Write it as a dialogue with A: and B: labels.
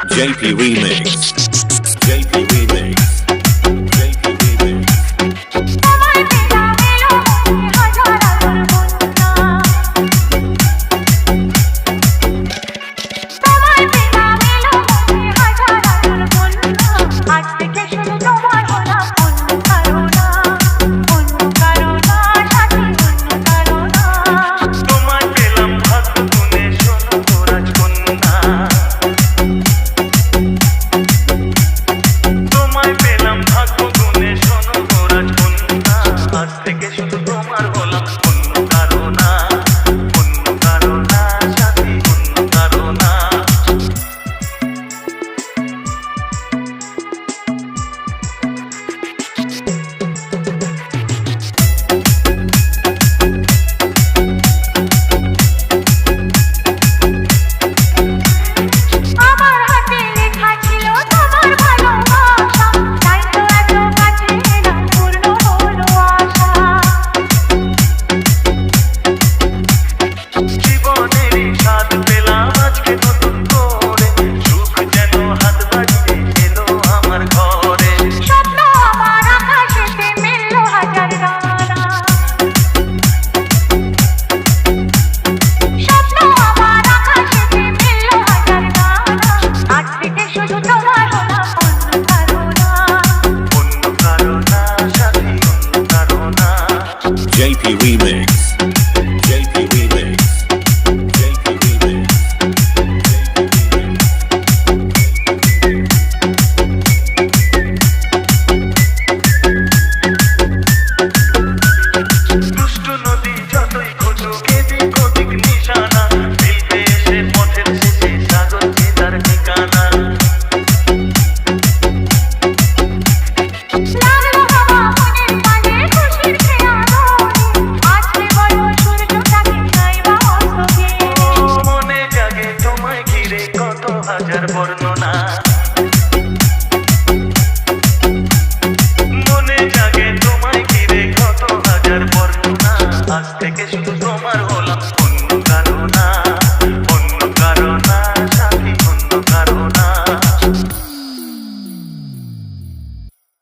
A: JP Remix. JP Remix. JP Remix. JP Remix. JP Remix.
B: দুষ্ট নদী যতই খুঁজুক এদিক ওদিক নিশানা মিলবে এসে পথের শেষে সাগর চিতার ঠিকানা। বর্ণনা মনে জাগে তোমায় ঘিরে কত হাজার বর্ণনা আজ থেকে শুধু